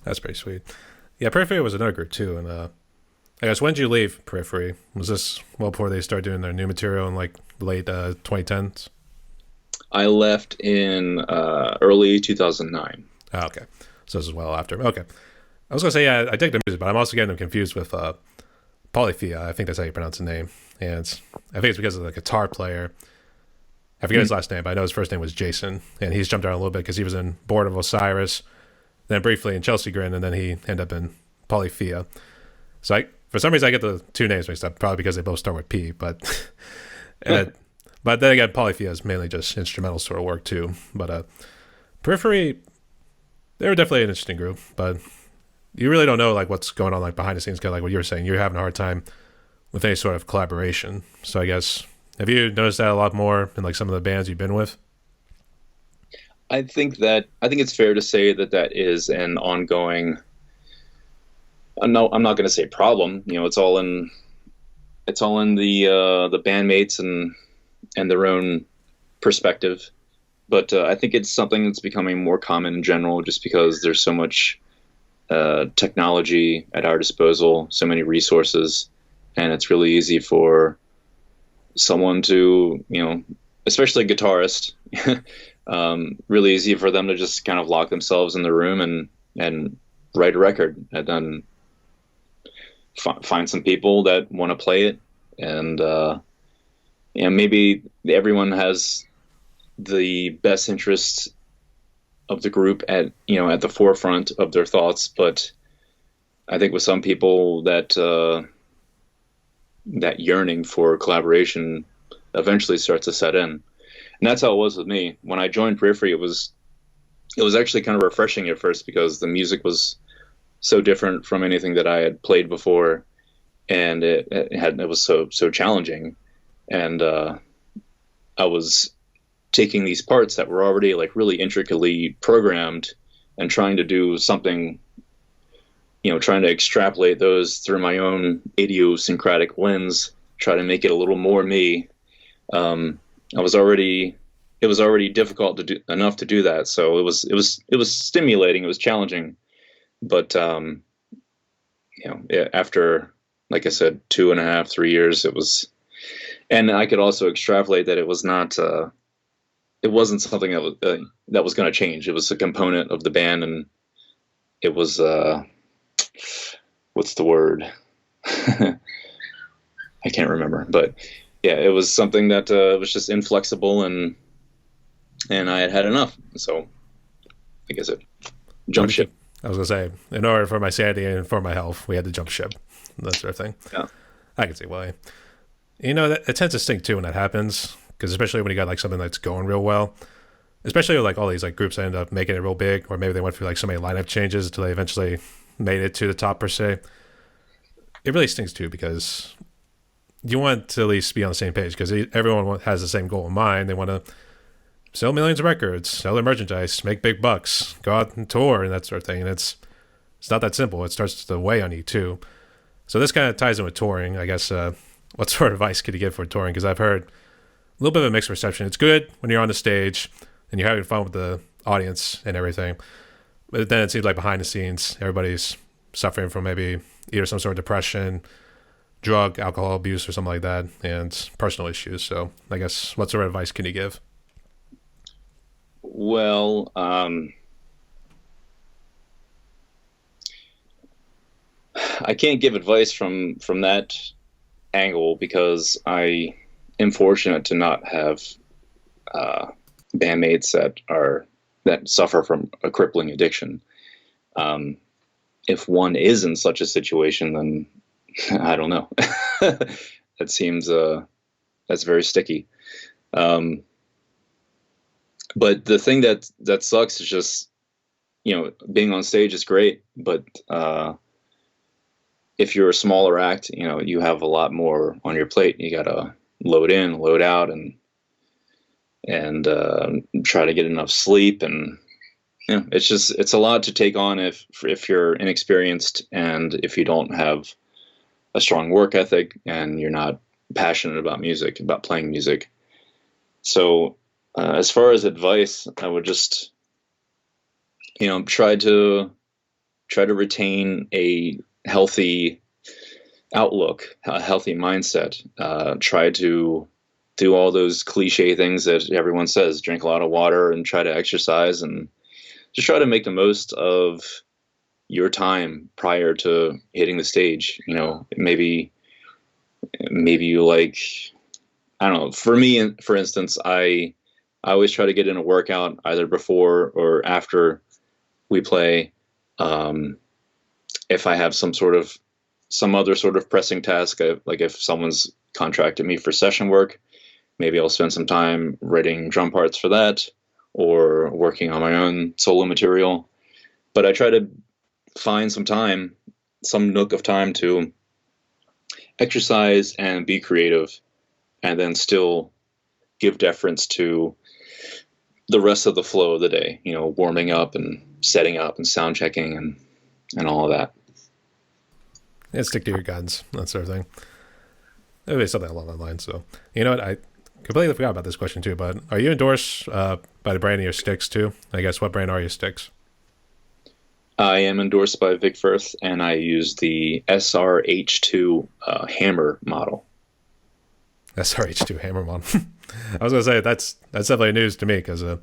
That's pretty sweet. Yeah, Periphery was another group too, and I guess when did you leave Periphery? Was this well before they started doing their new material in like late 2010s? I left in early 2009. Oh, okay, so this is well after. Okay, I was gonna say yeah, I dig the music, but I'm also getting them confused with Polyphia. I think that's how you pronounce the name, and I think it's because of the guitar player. I forget his last name, but I know his first name was Jason, and he's jumped around a little bit because he was in Board of Osiris, then briefly in Chelsea Grin, and then he ended up in Polyphia. So for some reason, I get the two names mixed up, probably because they both start with P. But uh, but then again, Polyphia is mainly just instrumental sort of work too. But Periphery, they were definitely an interesting group, but you really don't know like what's going on like behind the scenes. Kind of like what you were saying, you're having a hard time with any sort of collaboration. So I guess have you noticed that a lot more in like some of the bands you've been with? I think it's fair to say that that is an ongoing. No, I'm not going to say problem. You know, it's all in the bandmates and their own perspective. But I think it's something that's becoming more common in general, just because there's so much technology at our disposal, so many resources, and it's really easy for someone to, you know, especially a guitarist, really easy for them to just kind of lock themselves in the room and write a record, and then find some people that want to play it, and maybe everyone has the best interests of the group at, you know, at the forefront of their thoughts, but I think with some people that that yearning for collaboration eventually starts to set in. And that's how it was with me. When I joined Periphery, it was actually kind of refreshing at first because the music was so different from anything that I had played before, and it was so challenging. And I was taking these parts that were already like really intricately programmed and trying to do something, you know, trying to extrapolate those through my own idiosyncratic lens, try to make it a little more me. I was already It was already difficult to do enough to do that, so it was stimulating, it was challenging, but you know, after, like I said, 2.5, 3 years, it was, and I could also extrapolate that it was not it wasn't something that was going to change. It was a component of the band, and it was what's the word? I can't remember, but yeah, it was something that was just inflexible, and I had had enough. So I guess it jump ship. I was gonna say, in order for my sanity and for my health, we had to jump ship, that sort of thing. Yeah. I can see why. You know, it tends to stink too when that happens, because especially when you got like something that's going real well, especially with like all these like groups that end up making it real big, or maybe they went through like so many lineup changes until they eventually made it to the top per se. It really stinks too because you want to at least be on the same page because everyone has the same goal in mind. They want to sell millions of records, sell their merchandise, make big bucks, go out and tour and that sort of thing. And it's not that simple. It starts to weigh on you too. So this kind of ties in with touring, I guess. What sort of advice could you give for touring? Because I've heard a little bit of a mixed reception. It's good when you're on the stage and you're having fun with the audience and everything, but then it seems like behind the scenes, everybody's suffering from maybe either some sort of depression, drug, alcohol abuse, or something like that, and personal issues. So I guess what sort of advice can you give? Well, I can't give advice from that angle because I am fortunate to not have uh, bandmates that suffer from a crippling addiction. Um, if one is in such a situation, then I don't know. That seems that's very sticky. Um, but the thing that sucks is just, you know, being on stage is great, but if you're a smaller act, you know, you have a lot more on your plate. You gotta load in, load out, and try to get enough sleep, and you know, it's a lot to take on if you're inexperienced and if you don't have a strong work ethic and you're not passionate about music, about playing music. So as far as advice, I would just, you know, try to retain a healthy outlook, a healthy mindset. Try to do all those cliche things that everyone says: drink a lot of water and try to exercise, and just try to make the most of your time prior to hitting the stage. You know, maybe you like, I don't know. For me, for instance, I always try to get in a workout either before or after we play. Um, if I have some other sort of pressing task, like if someone's contracted me for session work, maybe I'll spend some time writing drum parts for that or working on my own solo material. But I try to find some time, some nook of time to exercise and be creative, and then still give deference to the rest of the flow of the day, you know, warming up and setting up and sound checking and all of that. And stick to your guns, that sort of thing. Maybe something along that line. So, you know what? I completely forgot about this question too, but are you endorsed by the brand of your sticks too? I guess what brand are your sticks? I am endorsed by Vic Firth, and I use the SRH2 hammer model. SRH2 hammer model. I was gonna say that's definitely news to me because I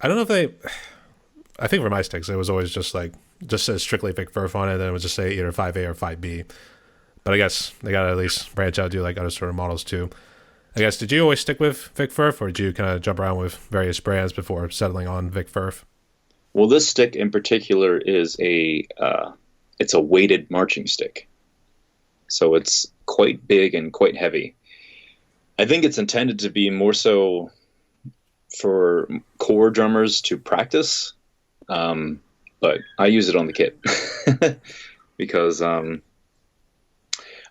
don't know if they. I think for my sticks it was always just says strictly Vic Firth on it, and then it would just say either 5A or 5B. But I guess they gotta at least branch out, do like other sort of models too. I guess, did you always stick with Vic Firth, or did you kind of jump around with various brands before settling on Vic Firth? Well, this stick in particular is it's a weighted marching stick, so it's quite big and quite heavy. I think it's intended to be more so for core drummers to practice, but I use it on the kit because I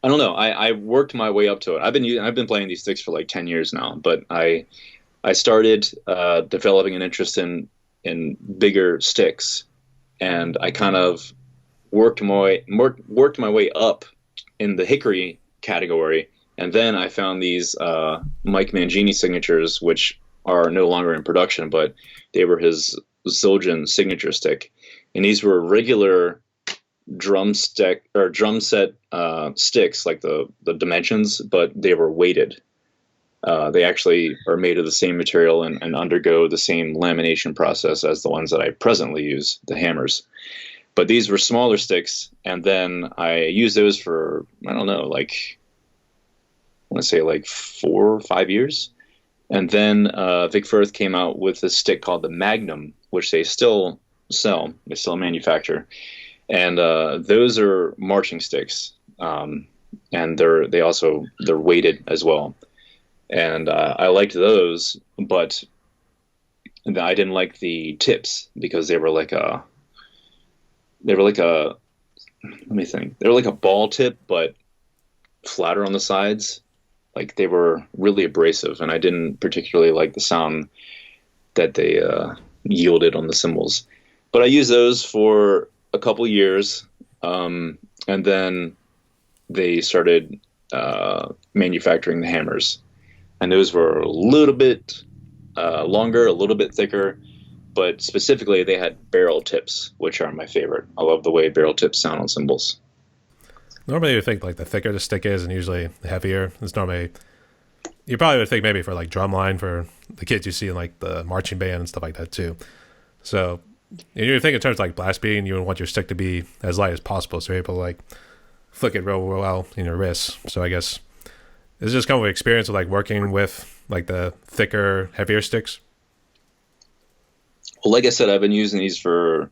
don't know. I worked my way up to it. I've been playing these sticks for like 10 years now, but I started developing an interest in bigger sticks, and I kind of worked my way up in the hickory category, and then I found these Mike Mangini signatures, which are no longer in production, but they were his Zildjian signature stick, and these were regular drum set sticks, like the dimensions, but they were weighted. They actually are made of the same material and undergo the same lamination process as the ones that I presently use, the hammers. But these were smaller sticks, and then I used those for, I don't know, like, I want to say like 4 or 5 years. And then Vic Firth came out with this stick called the Magnum, which they still sell, they still manufacture. And those are marching sticks, and they're weighted as well. And I liked those, but I didn't like the tips because they were like a let me think. They were like a ball tip, but flatter on the sides. Like, they were really abrasive, and I didn't particularly like the sound that they yielded on the cymbals. But I used those for a couple years, and then they started manufacturing the hammers. And those were a little bit longer, a little bit thicker, but specifically they had barrel tips, which are my favorite. I love the way barrel tips sound on cymbals. Normally you think like the thicker the stick is and usually the heavier. It's normally, you probably would think maybe for like drumline for the kids you see in like the marching band and stuff like that too. So you think in terms of like blast beating, you would want your stick to be as light as possible so you're able to like flick it real well in your wrists. So I guess this is just kind of experience with like working with like the thicker, heavier sticks. Well, like I said, I've been using these for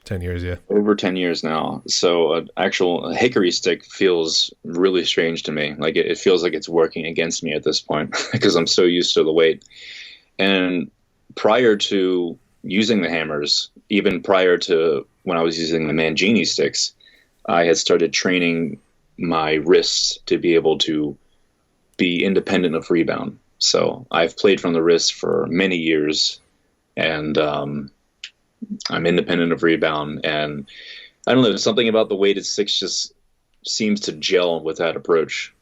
10 years, yeah. Over 10 years now. So an actual hickory stick feels really strange to me. Like it feels like it's working against me at this point because I'm so used to the weight. And prior to using the hammers, even prior to when I was using the Mangini sticks, I had started training my wrists to be able to be independent of rebound. So I've played from the wrist for many years, and I'm independent of rebound. And I don't know, something about the weighted sticks just seems to gel with that approach.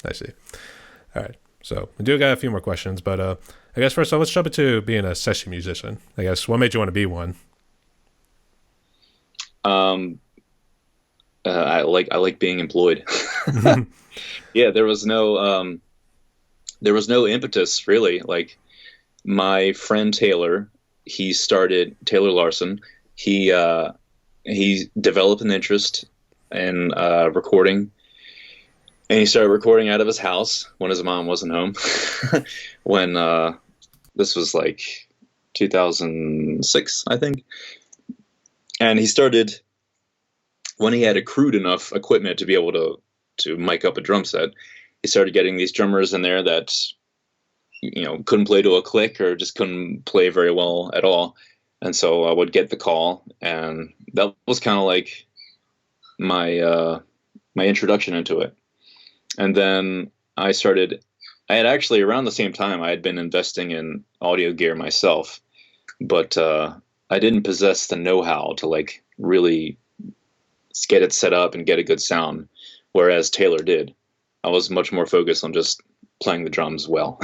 I see. All right. So we do got a few more questions, but I guess first off, let's jump into being a session musician. I guess what made you want to be one? Um, I like being employed. Yeah, there was no impetus really. Like my friend Taylor, he started Taylor Larson. He he developed an interest in recording, and he started recording out of his house when his mom wasn't home. When this was like 2006, I think, and he started when he had accrued enough equipment to be able to mic up a drum set. He started getting these drummers in there that couldn't play to a click or just couldn't play very well at all. And so I would get the call, and that was kind of like my my introduction into it. And then I started. I had actually around the same time I had been investing in audio gear myself, but I didn't possess the know-how to like really get it set up and get a good sound, whereas Taylor did. I was much more focused on just playing the drums well,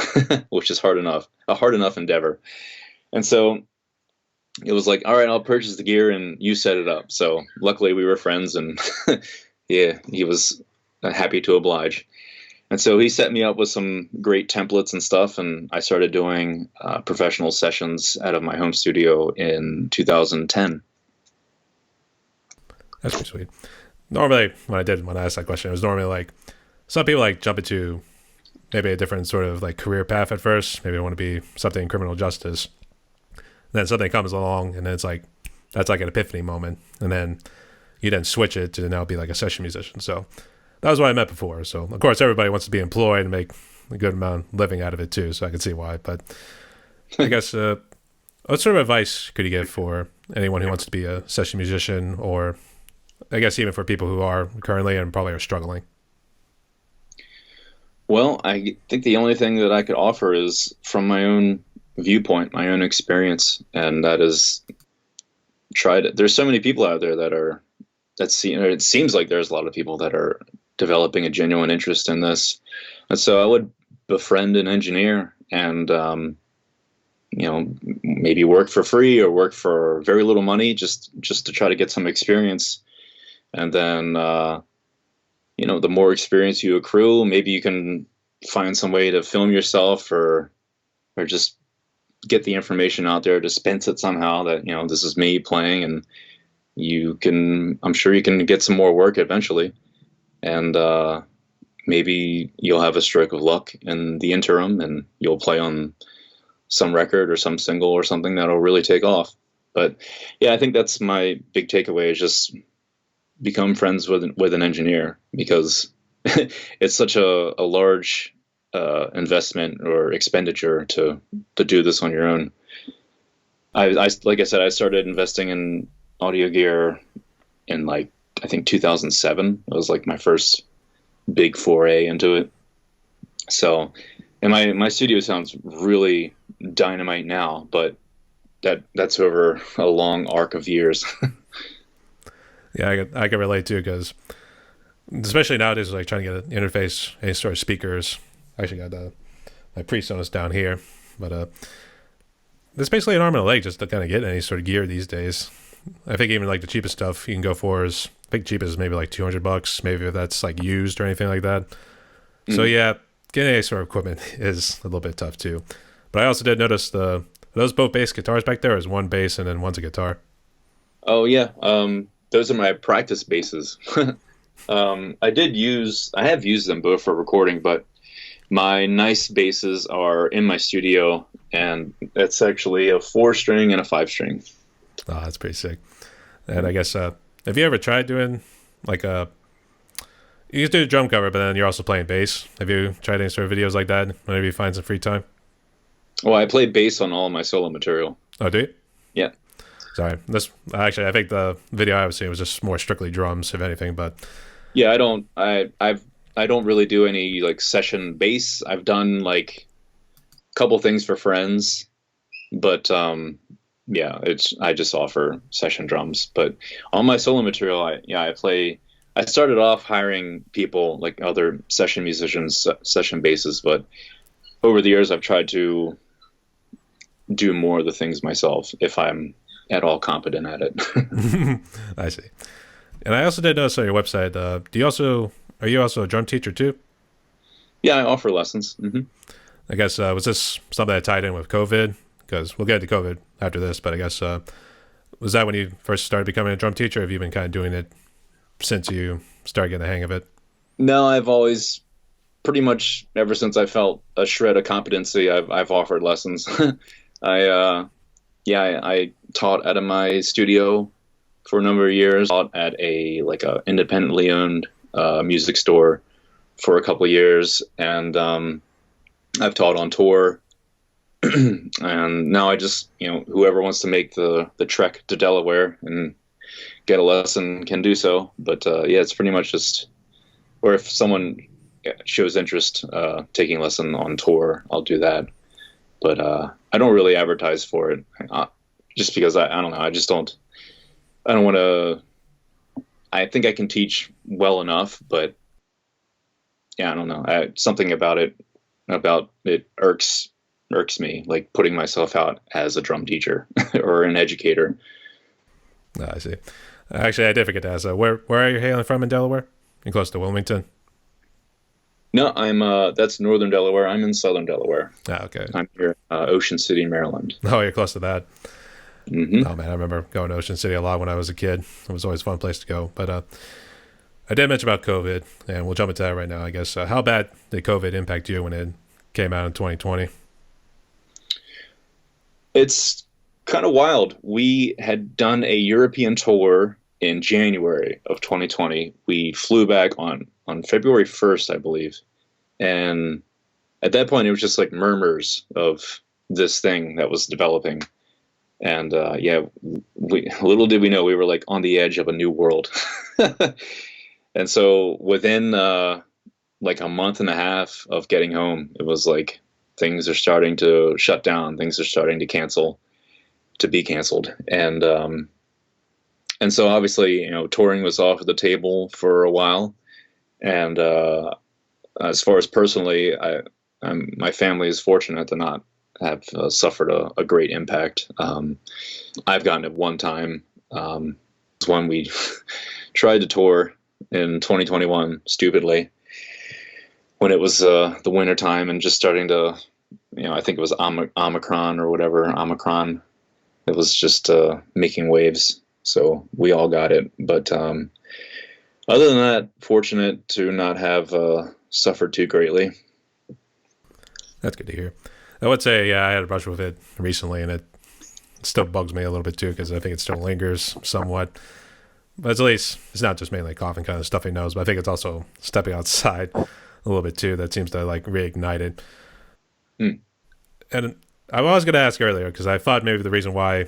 which is a hard enough endeavor. And so it was like, all right, I'll purchase the gear and you set it up. So luckily we were friends, and yeah, he was happy to oblige. And so he set me up with some great templates and stuff, and I started doing professional sessions out of my home studio in 2010. That's pretty sweet. Normally, when I asked that question, it was normally like some people like jump into maybe a different sort of like career path at first. Maybe I want to be something in criminal justice. Then something comes along, and then it's like that's like an epiphany moment, and then you then switch it to now be like a session musician. So that was what I meant before. So of course everybody wants to be employed and make a good amount of living out of it too. So I can see why. But I guess what sort of advice could you give for anyone who wants to be a session musician, or I guess even for people who are currently and probably are struggling? Well, I think the only thing that I could offer is from my own viewpoint, my own experience, and that is try to. There's so many people out there that are it seems like there's a lot of people that are developing a genuine interest in this, and so I would befriend an engineer and maybe work for free or work for very little money just to try to get some experience, and then the more experience you accrue, maybe you can find some way to film yourself or just get the information out there, dispense it somehow that, this is me playing, and I'm sure you can get some more work eventually. And maybe you'll have a stroke of luck in the interim and you'll play on some record or some single or something that'll really take off. But yeah, I think that's my big takeaway is just become friends with an engineer, because it's such a large investment or expenditure to do this on your own. I like I said, I started investing in audio gear in like I think 2007. It was like my first big foray into it. So, and my studio sounds really dynamite now, but that's over a long arc of years. Yeah, I can relate too, because especially nowadays, like trying to get an interface, any sort of speakers. I actually got my PreSonus down here, but it's basically an arm and a leg just to kind of get any sort of gear these days. I think even like the cheapest stuff you can go for is, I think cheapest is maybe like $200, maybe if that's like used or anything like that. Mm. So yeah, getting any sort of equipment is a little bit tough too. But I also did notice are those both bass guitars back there, or is one bass and then one's a guitar? Oh yeah, those are my practice basses. I have used them both for recording, but my nice basses are in my studio, and it's actually a 4-string and a 5-string. Oh, that's pretty sick. And I guess, have you ever tried doing like you just do the drum cover, but then you're also playing bass? Have you tried any sort of videos like that whenever you find some free time? Well, I play bass on all my solo material. Oh, do you? Yeah. Sorry. I think the video I was seeing was just more strictly drums, if anything, but yeah, I don't really do any like session bass. I've done like a couple things for friends, but yeah, I just offer session drums. But on my solo material, I started off hiring people like other session musicians, session basses, but over the years I've tried to do more of the things myself if I'm at all competent at it. I see. And I also did notice on your website. Do you also are you also a drum teacher too? Yeah, I offer lessons. I guess was this something that tied in with COVID? Because we'll get into COVID after this, but I guess was that when you first started becoming a drum teacher? Or have you been kind of doing it since you started getting the hang of it? No, I've always pretty much ever since I felt a shred of competency, I've offered lessons. I I taught out of my studio for a number of years. Taught at a independently owned music store for a couple of years, and I've taught on tour. And now I just, whoever wants to make the trek to Delaware and get a lesson can do so. But yeah, it's pretty much just, or if someone shows interest taking a lesson on tour, I'll do that. But I don't really advertise for it, just because I don't know. I don't want to. I think I can teach well enough, but yeah, I don't know. Something about it irks me, like putting myself out as a drum teacher or an educator. I see. Actually, I did forget to ask. Where are you hailing from in Delaware? You close to Wilmington? No, I'm that's northern Delaware. I'm in southern Delaware. Ah, okay. I'm here, Ocean City, Maryland. Oh, you're close to that. Hmm. Oh man, I remember going to Ocean City a lot when I was a kid. It was always a fun place to go. But I did mention about COVID, and we'll jump into that right now. I guess. How bad did COVID impact you when it came out in 2020? It's kind of wild. We had done a European tour in January of 2020. We flew back on February 1st, I believe. And at that point, it was just like murmurs of this thing that was developing. And yeah, little did we know we were like on the edge of a new world. And so within like a month and a half of getting home, it was like things are starting to shut down, things are starting to be canceled. And so obviously, touring was off the table for a while. And as far as personally, my family is fortunate to not have suffered a great impact. I've gotten it one time. It's when we tried to tour in 2021, stupidly, when it was the winter time and just starting to, I think it was Omicron or whatever, Omicron. It was just making waves. So we all got it. But other than that, fortunate to not have suffered too greatly. That's good to hear. I would say, yeah, I had a brush with it recently, and it still bugs me a little bit too because I think it still lingers somewhat. But at least it's not just mainly coughing, kind of stuffy nose, but I think it's also stepping outside a little bit too that seems to like reignite it. Hmm. And I was going to ask earlier because I thought maybe the reason why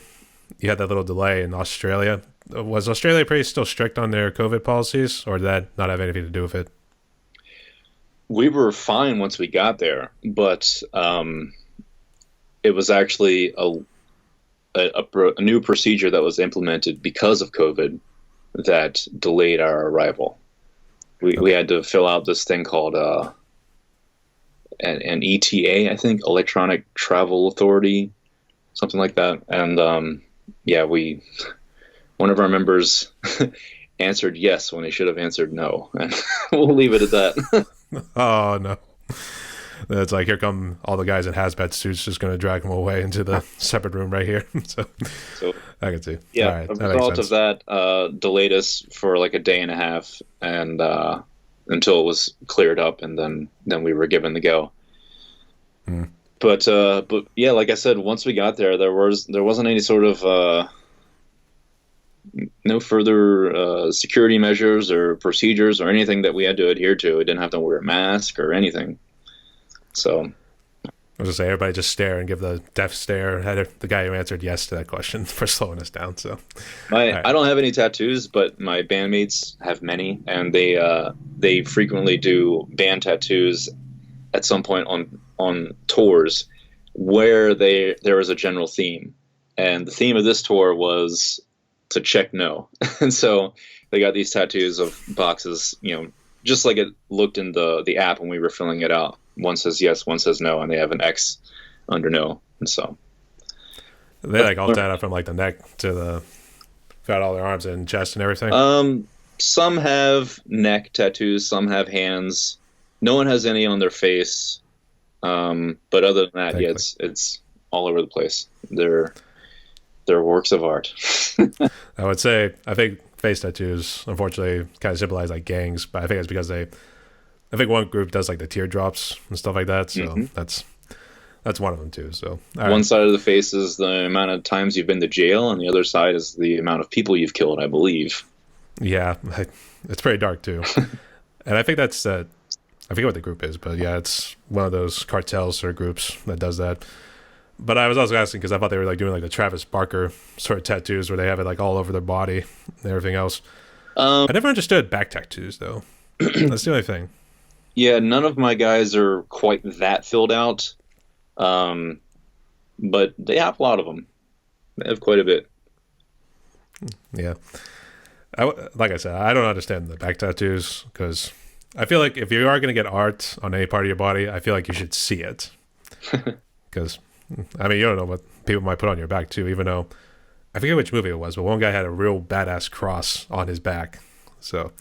you had that little delay in Australia was Australia pretty still strict on their COVID policies, or did that not have anything to do with it? We were fine once we got there, but it was actually a new procedure that was implemented because of COVID that delayed our arrival. We had to fill out this thing called an ETA, I think, Electronic Travel Authority, something like that. And yeah, one of our members answered yes when they should have answered no, and we'll leave it at that. Oh no. It's like, here come all the guys in hazmat suits just going to drag them away into the separate room right here. so I can see. Yeah, all right, the result of that delayed us for like a day and a half, and until it was cleared up, and then we were given the go. Hmm. But yeah, like I said, once we got there, there wasn't any sort of no further security measures or procedures or anything that we had to adhere to. We didn't have to wear a mask or anything. So I was going to say, everybody just stare and give the death stare at the guy who answered yes to that question for slowing us down. So right. I don't have any tattoos, but my bandmates have many, and they frequently do band tattoos at some point on tours where there was a general theme. And the theme of this tour was to check no. And so they got these tattoos of boxes, just like it looked in the app when we were filling it out. One says yes, one says no, and they have an X under no. And so They like all tat up from like the neck to the got all their arms and chest and everything. Some have neck tattoos, some have hands. No one has any on their face. But other than that, yeah, Thankfully. it's all over the place. They're works of art. I would say I think face tattoos unfortunately kind of symbolize like gangs, but I think it's because I think one group does like the teardrops and stuff like that, so that's one of them too. So all One right. side of the face is the amount of times you've been to jail, and the other side is the amount of people you've killed, I believe. Yeah, it's pretty dark too, and I think that's I forget what the group is, but yeah, it's one of those cartels or groups that does that. But I was also asking because I thought they were like doing like the Travis Barker sort of tattoos where they have it like all over their body and everything else. Um, I never understood back tattoos though. That's the only thing. yeah, none of my guys are quite that filled out, um, but they have a lot of them. They have quite a bit. Yeah, like I said, I don't understand the back tattoos because I feel like if you are going to get art on any part of your body, I feel like you should see it because I mean you don't know what people might put on your back too. Even though I forget which movie it was, but one guy had a real badass cross on his back. So,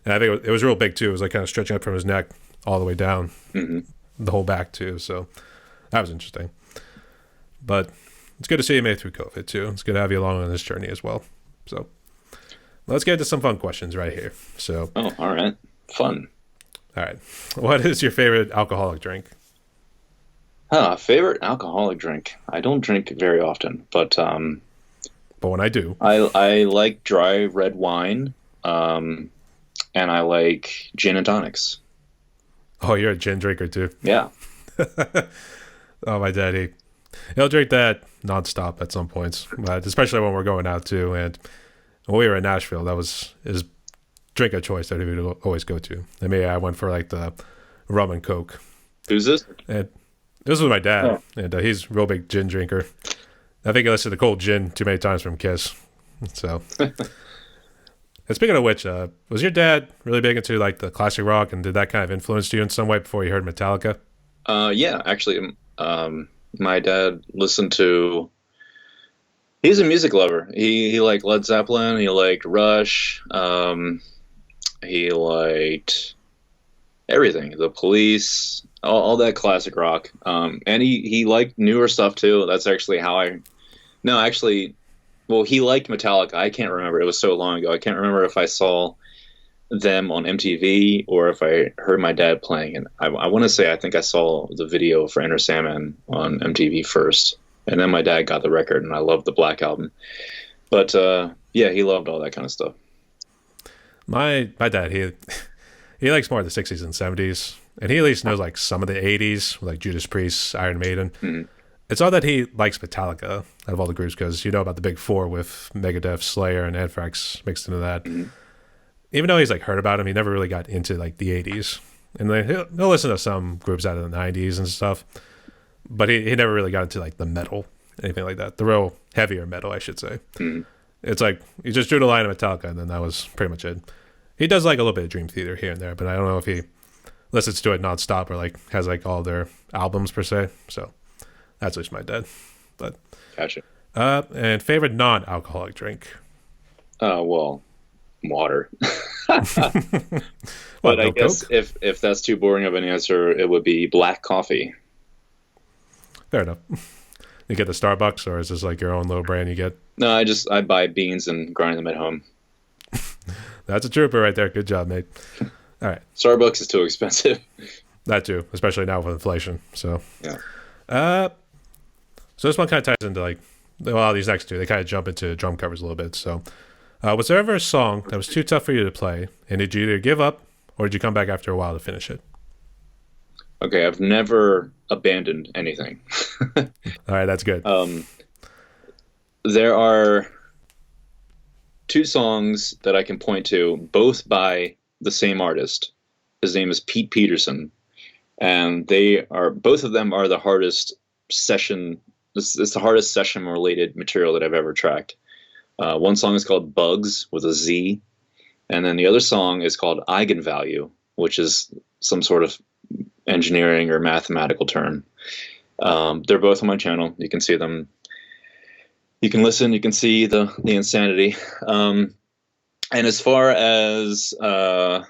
and I think it was real big too. It was like kind of stretching up from his neck all the way down Hmm. the whole back too. So that was interesting. But it's good to see you made it through COVID too. It's good to have you along on this journey as well. So let's get into some fun questions right here. So, Oh, all right, fun. all right, what is your favorite alcoholic drink? Favorite alcoholic drink? I don't drink very often, but But when I do, I like dry red wine, and I like gin and tonics. oh, you're a gin drinker too. Yeah. Oh, my daddy, he'll drink that nonstop at some points, but especially when we're going out too. And when we were in Nashville, that was his drink of choice that he would always go to. And me, I went for like the rum and coke. Who's this? And this was my dad, Oh. and he's a real big gin drinker. I think he listened to Cold Gin too many times from Kiss. So, and speaking of which, was your dad really big into like the classic rock, and did that kind of influence you in some way before you heard Metallica? Yeah, actually, my dad listened to. He's a music lover. He liked Led Zeppelin. He liked Rush. He liked everything. The Police. All that classic rock. And he liked newer stuff too. That's actually how I. No, actually, well, he liked Metallica. I can't remember. It was so long ago. I can't remember if I saw them on MTV or if I heard my dad playing. And I want to say I think I saw the video for Enter Sandman on MTV first, and then my dad got the record, and I loved the Black Album. But yeah, he loved all that kind of stuff. My dad, he likes more of the '60s and '70s, and he at least knows like some of the '80s, like Judas Priest, Iron Maiden. Mhm. It's all that he likes Metallica out of all the groups because you know about the big four with Megadeth, Slayer, and Anthrax mixed into that. Mhm. Even though he's like heard about him, he never really got into like the '80s. And then he'll listen to some groups out of the '90s and stuff, but he never really got into like the metal, anything like that. The real heavier metal, I should say. Mhm. It's like he just drew the line of Metallica, and then that was pretty much it. He does like a little bit of Dream Theater here and there, but I don't know if he listens to it nonstop or like has like all their albums per se. So that's just my dad. But Gotcha. and favorite non-alcoholic drink. Well, water. What, But I no guess Coke? if that's too boring of an answer, it would be black coffee. Fair enough. You get the Starbucks, or is this like your own little brand you get? No, I buy beans and grind them at home. That's a trooper right there. Good job, mate. All right, Starbucks is too expensive. that too, especially now with inflation. So, Yeah. uh, so this one kind of ties into like well, these next two they kind of jump into drum covers a little bit. So, was there ever a song that was too tough for you to play, and did you either give up or did you come back after a while to finish it? Okay, I've never abandoned anything. All right, that's good. There are two songs that I can point to, both by the same artist. His name is Pete Peterson, and they are both of them are the hardest session. It's the hardest session related material that I've ever tracked. One song is called Bugs with a Z, and then the other song is called Eigenvalue, which is some sort of engineering or mathematical term. They're both on my channel. You can see them. you can listen, you can see the insanity. And as far as man,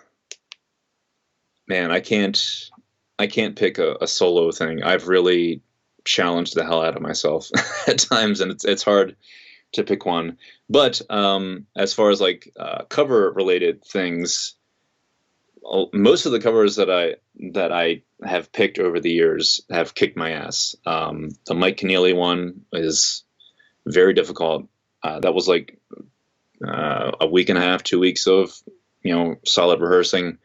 I can't pick a solo thing. I've really challenged the hell out of myself at times, and it's hard to pick one. But as far as like cover related things, most of the covers that I have picked over the years have kicked my ass. The Mike Keneally one is very difficult. That was like a week and a half, 2 weeks of solid rehearsing.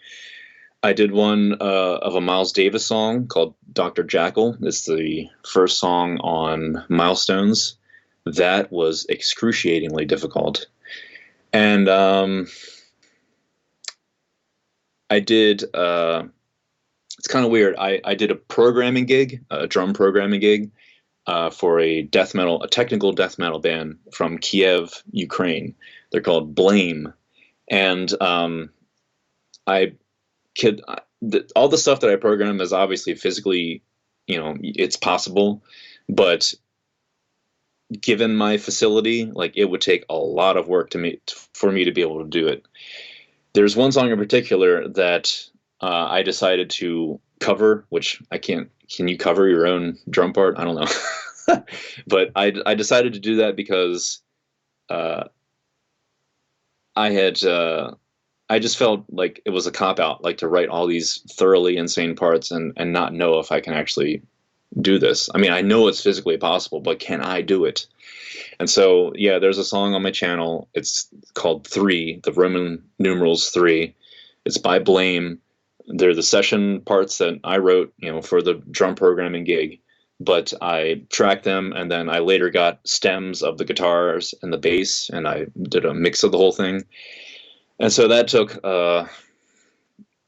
I did one of a Miles Davis song called Dr. Jackal. It's the first song on Milestones. That was excruciatingly difficult. And I did, it's kind of weird. I did a programming gig, a drum programming gig for a technical death metal band from Kiev, Ukraine. They're called Blame. And I all the stuff that I program is obviously physically, it's possible, but given my facility, like it would take a lot of work for me to be able to do it. There's one song in particular that I decided to cover, which I can't. Can you cover your own drum part? I don't know. But I decided to do that because I just felt like it was a cop out, like to write all these thoroughly insane parts and not know if I can actually do this. I mean, I know it's physically possible, but can I do it? And so, yeah, there's a song on my channel. It's called 3, the Roman numerals 3. It's by Blame. They're the session parts that I wrote, for the drum programming gig. But I tracked them, and then I later got stems of the guitars and the bass, and I did a mix of the whole thing. And so that took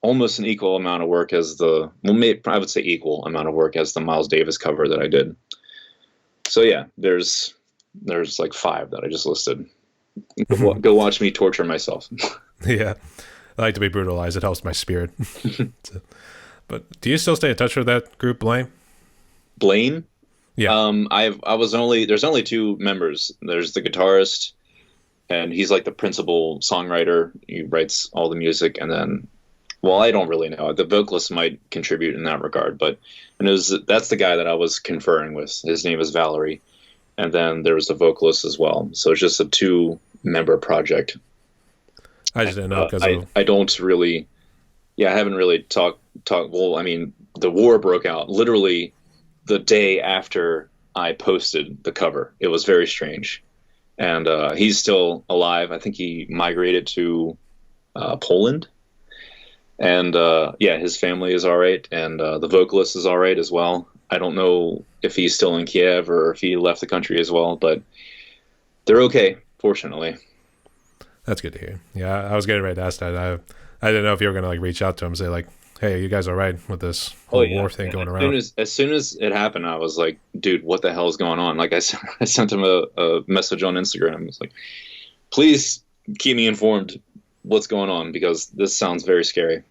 almost an equal amount of work as I would say equal amount of work as the Miles Davis cover that I did. So yeah, there's like 5 that I just listed. Go watch me torture myself. Yeah, I like to be brutalized. It helps my spirit. But do you still stay in touch with that group, Blame? Blame? Yeah. There's only 2 members. There's the guitarist, and he's like the principal songwriter. He writes all the music, and then, well, I don't really know. The vocalist might contribute in that regard, that's the guy that I was conferring with. His name is Valerie, and then there was the vocalist as well. So it's just a 2-member project. I just didn't know because I don't really, I haven't really talked. Well, I mean, the war broke out literally the day after I posted the cover. It was very strange. And he's still alive. I think he migrated to Poland. And his family is all right. And the vocalist is all right as well. I don't know if he's still in Kiev or if he left the country as well, but they're okay, fortunately. That's good to hear. Yeah, I was getting ready to ask that. I didn't know if you were going to like reach out to him and say like, hey, are you guys all right with this whole war thing going around? As soon as it happened, I was like, dude, what the hell is going on? Like I sent him a message on Instagram. It's like, please keep me informed what's going on, because this sounds very scary.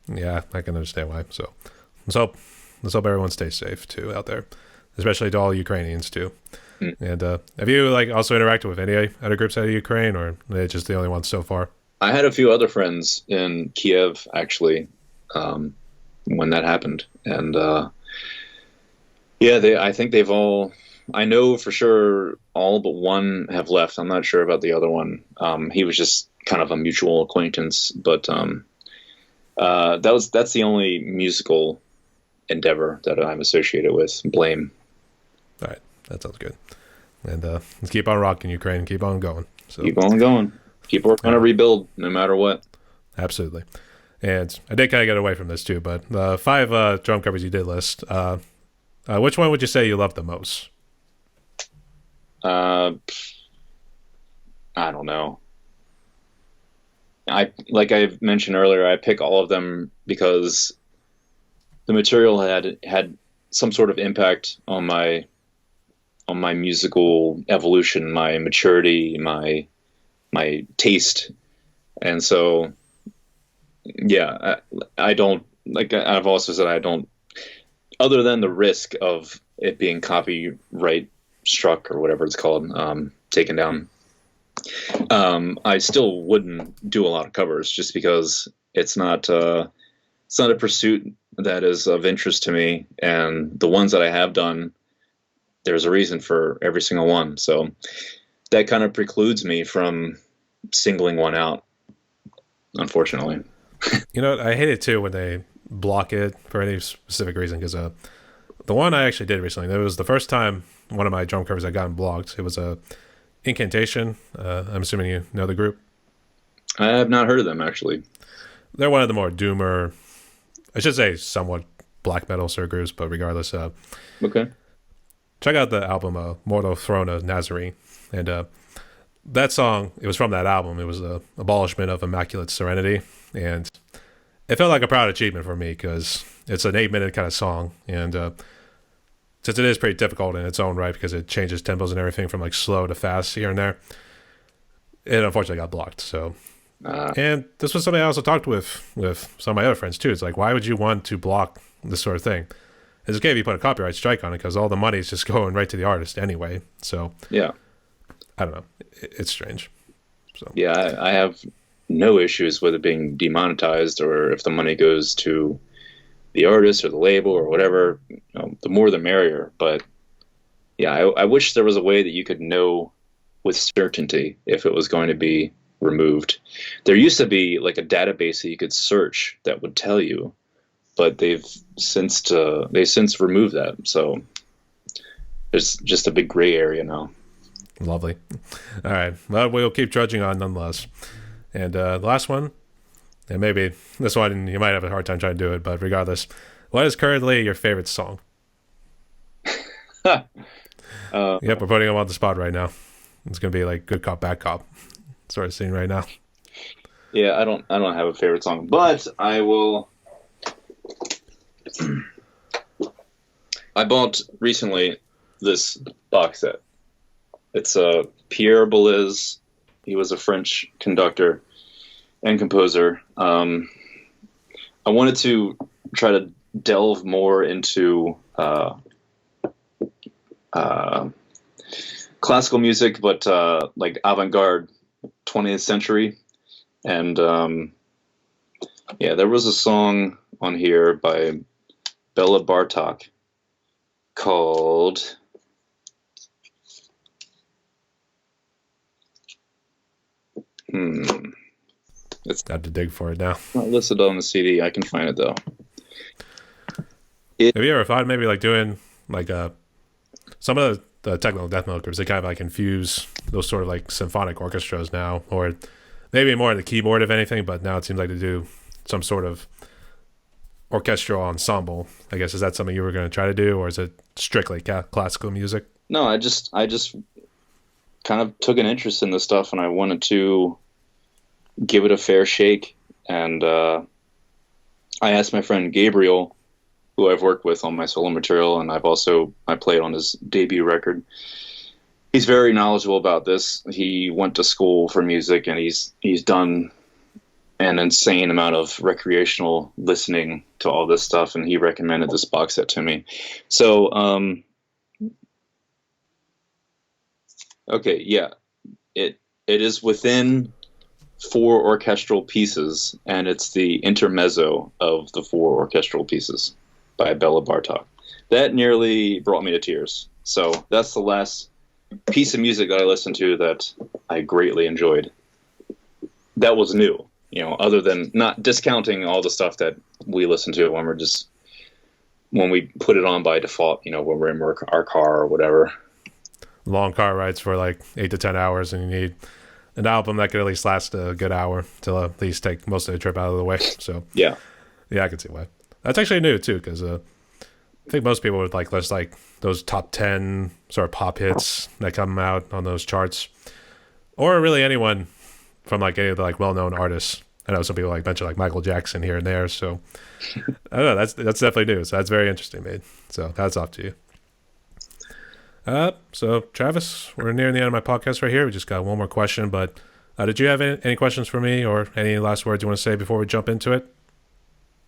Yeah, I can understand why. So let's hope everyone stays safe too out there, especially to all Ukrainians too. And have you like also interacted with any other groups out of Ukraine, or are they just the only ones so far? I had a few other friends in Kiev, actually, when that happened. And, I think they've all, I know for sure all but one have left. I'm not sure about the other one. He was just kind of a mutual acquaintance, but that's the only musical endeavor that I'm associated with. Blame. All right. That sounds good. And let's keep on rocking, Ukraine. Keep on going. So keep on going. Keep working on a rebuild, no matter what. Absolutely. And I did kind of get away from this too, but the 5 drum covers you did list, which one would you say you loved the most? I don't know. Like I mentioned earlier, I pick all of them because the material had some sort of impact on my musical evolution, my maturity, my taste. And so, I don't, like I've also said, I don't, other than the risk of it being copyright struck or whatever it's called, taken down, I still wouldn't do a lot of covers just because it's not a pursuit that is of interest to me. And the ones that I have done, there's a reason for every single one. So that kind of precludes me from singling one out, unfortunately. You know, I hate it too when they block it for any specific reason. Because the one I actually did recently, it was the first time one of my drum covers had gotten blocked. It was a Incantation. I'm assuming you know the group. I have not heard of them, actually. They're one of the more doomer, I should say, somewhat black metal sort of groups. But regardless, Okay. check out the album "Mortal Throne of Nazarene," and that song. It was from that album. It was the abolishment of Immaculate Serenity, and it felt like a proud achievement for me because it's an 8 minute kind of song, and since it is pretty difficult in its own right because it changes tempos and everything from like slow to fast here and there, it unfortunately got blocked. So, and this was something I also talked with some of my other friends too. It's like, why would you want to block this sort of thing? It's okay if you put a copyright strike on it because all the money is just going right to the artist anyway. So, Yeah. I don't know. It's strange. So, Yeah, I have no issues with it being demonetized or if the money goes to the artist or the label or whatever. The more the merrier. But yeah, I wish there was a way that you could know with certainty if it was going to be removed. There used to be like a database that you could search that would tell you, but they've since removed that. So there's just a big gray area now. lovely. All right. Well, we'll keep trudging on nonetheless. And the last one, and maybe this one you might have a hard time trying to do it, but regardless, what is currently your favorite song? Yep, we're putting him on the spot right now. It's gonna be like good cop, bad cop sort of scene right now. Yeah, I don't have a favorite song, but I will. I bought recently this box set. It's Pierre Boulez. He was a French conductor and composer. I wanted to try to delve more into classical music, but like avant-garde 20th century. And yeah, there was a song on here by Bella Bartok called It's got to dig for it now. not listed on the CD. I can find it though. Have you ever thought maybe like doing like some of the technical death metal groups? They kind of like infuse those sort of like symphonic orchestras now, or maybe more on the keyboard if anything. But now it seems like to do some sort of orchestral ensemble. I guess is that something you were going to try to do, or is it strictly classical music? No, I just kind of took an interest in this stuff, and I wanted to give it a fair shake. And I asked my friend Gabriel, who I've worked with on my solo material, and I played on his debut record. He's very knowledgeable about this. He went to school for music, and he's done an insane amount of recreational listening to all this stuff, and he recommended this box set to me. So, okay, yeah, it is within 4 orchestral pieces, and it's the intermezzo of the 4 orchestral pieces by Bella Bartok. That nearly brought me to tears. So that's the last piece of music that I listened to that I greatly enjoyed. That was new, other than not discounting all the stuff that we listen to when we put it on by default, when we're in our car or whatever. Long car rides for like 8 to 10 hours, and you need an album that could at least last a good hour to at least take most of the trip out of the way. So yeah, I can see why. That's actually new too, because I think most people would like list like those top 10 sort of pop hits that come out on those charts, or really anyone from like any of the like well-known artists. I know some people like mention like Michael Jackson here and there, so I don't know. That's definitely new. So that's very interesting, mate. So hats off to you. So Travis, we're nearing the end of my podcast right here. We just got one more question, but did you have any questions for me or any last words you want to say before we jump into it?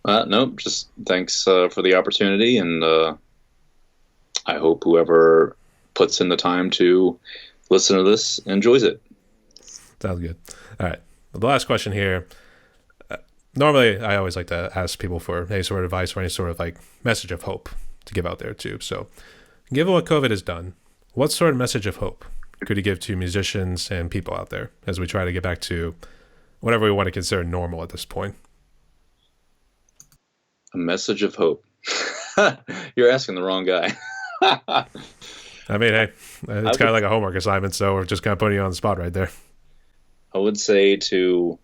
Nope. Just thanks for the opportunity, and I hope whoever puts in the time to listen to this enjoys it. Sounds good. All right. Well, the last question here. Normally, I always like to ask people for any sort of advice or any sort of like message of hope to give out there too. So, given what COVID has done, what sort of message of hope could you give to musicians and people out there as we try to get back to whatever we want to consider normal at this point? A message of hope. You're asking the wrong guy. I mean, hey, it's kind of like a homework assignment, so we're just kind of putting you on the spot right there. I would say to,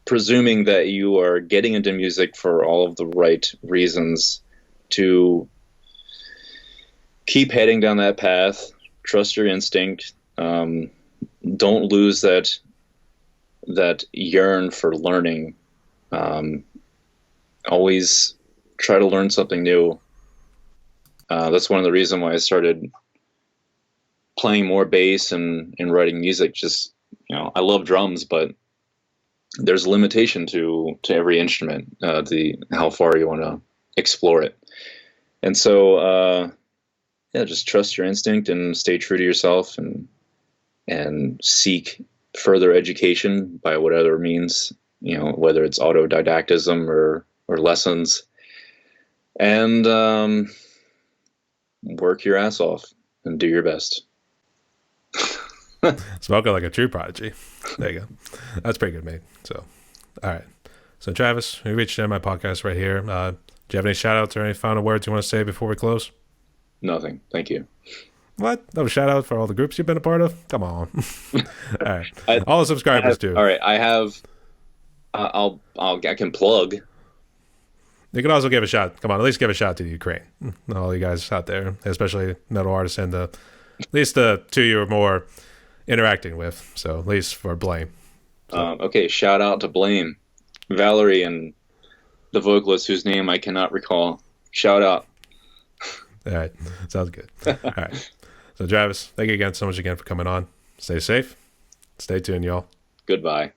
presuming that you are getting into music for all of the right reasons, to keep heading down that path, trust your instinct, don't lose that yearn for learning. Always try to learn something new. That's one of the reasons why I started playing more bass and writing music. Just, I love drums, but there's a limitation to every instrument, how far you want to explore it. And so, just trust your instinct and stay true to yourself, and seek further education by whatever means, whether it's autodidactism or lessons, and work your ass off and do your best. Spoken like a true prodigy. There you go. That's pretty good, mate. So, all right. So, Travis, we reached the end of my podcast right here. Do you have any shout outs or any final words you want to say before we close? Nothing. Thank you. What? No shout out for all the groups you've been a part of? Come on. All right. All the subscribers too. All right. I have. I can plug. You can also give a shout. Come on, at least give a shout to the Ukraine. All you guys out there, especially metal artists and at least the two you were more interacting with. So at least for Blame. So. Okay, shout out to Blame, Valerie, and the vocalist whose name I cannot recall. Shout out. All right, sounds good. All right. So Travis, thank you again so much again for coming on. Stay safe. Stay tuned, y'all. Goodbye.